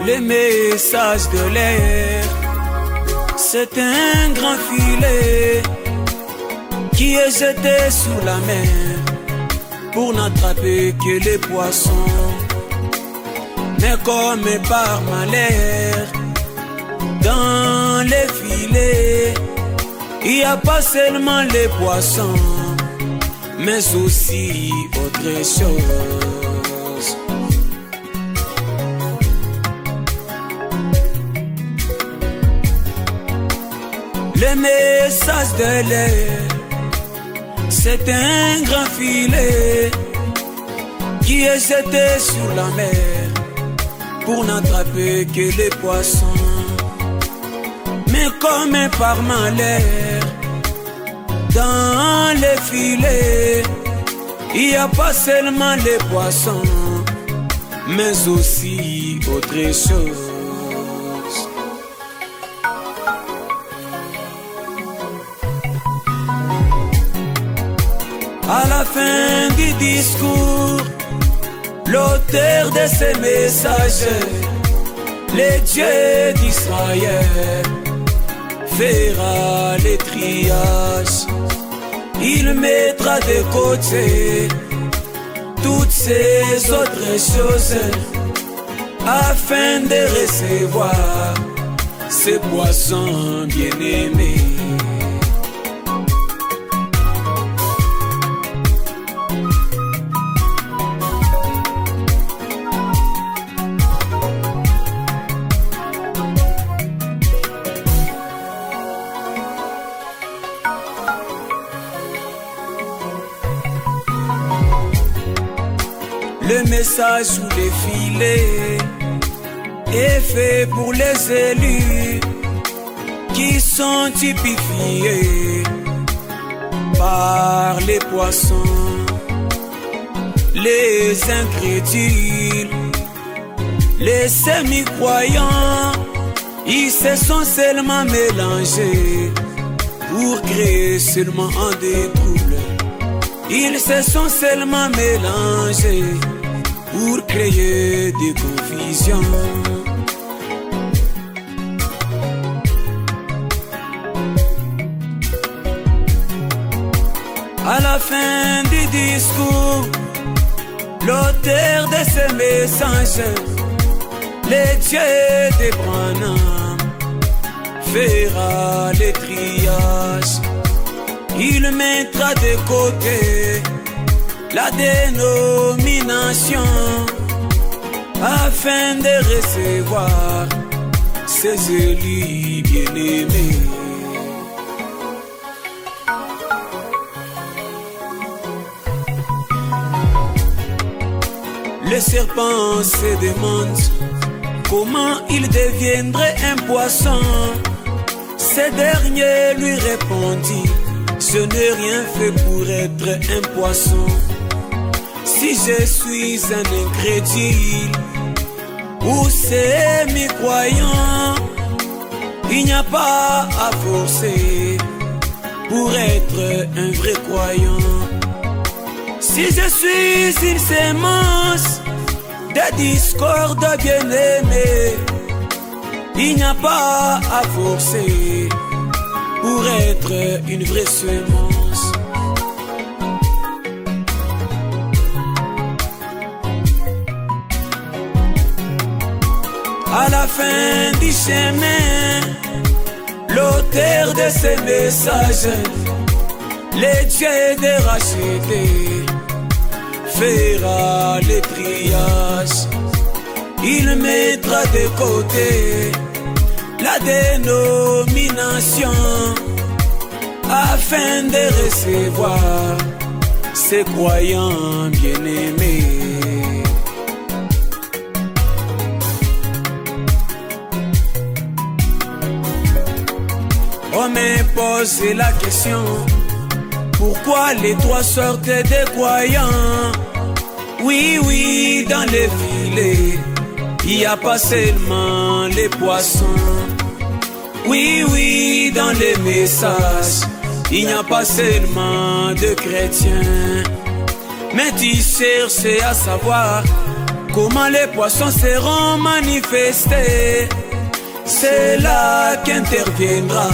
les messages de l'air. C'est un grand filet qui est jeté sous la mer pour n'attraper que les poissons. Mais comme par malheur, dans les filets, il n'y a pas seulement les poissons, mais aussi autre chose. Le message de l'air, c'est un grand filet qui est jeté sur la mer pour n'attraper que les poissons. Mais comme par malheur, dans les filets, il n'y a pas seulement les poissons, mais aussi autre chose. À la fin du discours, l'auteur de ces messages, le Dieu d'Israël, fera les triages. Il mettra de côté toutes ces autres choses afin de recevoir ces poissons bien-aimés. Le message sous les filets est fait pour les élus qui sont typifiés par les poissons. Les incrédules, les semi-croyants, ils se sont seulement mélangés pour créer seulement des troubles. Ils se sont seulement mélangés pour créer des confusions. À la fin du discours, l'auteur de ces messages, le Dieu d'Abraham, fera les triages. Il mettra de côté la dénomination afin de recevoir ses élus bien-aimés. Le serpent se demande comment il deviendrait un poisson. Ce dernier lui répondit: je n'ai rien fait pour être un poisson. Si je suis un incrédule ou semi-croyant, il n'y a pas à forcer pour être un vrai croyant. Si je suis une sémence de discorde bien-aimée, il n'y a pas à forcer pour être une vraie semence. À la fin du chemin, l'auteur de ces messages, le Dieu de racheter, fera les triages. Il mettra de côté la dénomination afin de recevoir ses croyants bien-aimés. On me pose la question: pourquoi les trois sortes de croyants? Oui, oui, dans les filets, il n'y a pas seulement les poissons. Oui, oui, dans les messages, il n'y a pas seulement de chrétiens. Mais tu cherches à savoir comment les poissons seront manifestés. C'est là qu'interviendra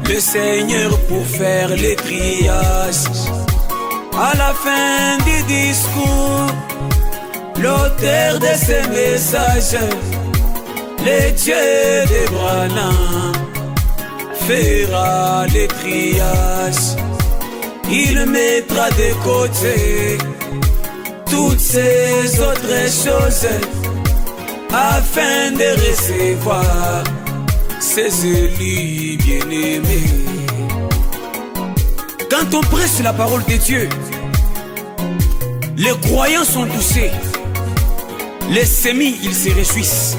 le Seigneur pour faire les triages. À la fin du discours, l'auteur de ces messages, le Dieu d'Abraham, fera les triages. Il mettra de côté toutes ces autres choses afin de recevoir ses élus bien-aimés. Quand on prêche la parole de Dieu, les croyants sont touchés, les sémis, ils se réjouissent,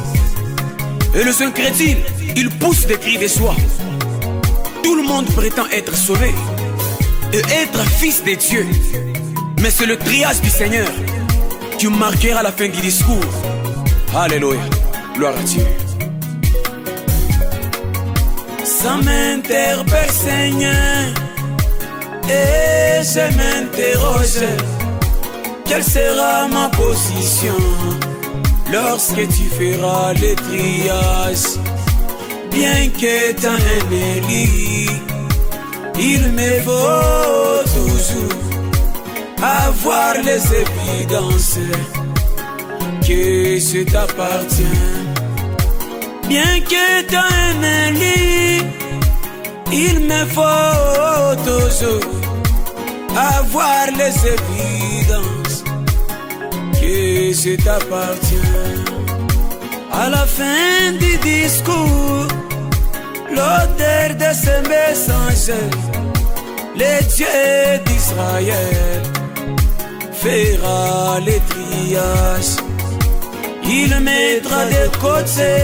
et les incrédules, ils poussent des cris de joie. Tout le monde prétend être sauvé et être fils de Dieu, mais c'est le triage du Seigneur qui marquera la fin du discours. Alléluia, gloire à Dieu. Ça m'interpelle, Seigneur, et je m'interroge, quelle sera ma position lorsque tu feras les triages? Bien qu'étant un élu, il me faut toujours avoir les évidences que je t'appartiens. Bien qu'étant un élu, il me faut toujours avoir les évidences que je t'appartiens. À la fin du discours, l'auteur de ce message, le Dieu d'Israël, fera les triages. Il mettra de côté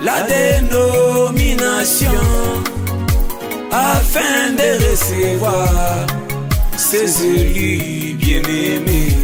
la dénomination afin de recevoir ses élus bien-aimés.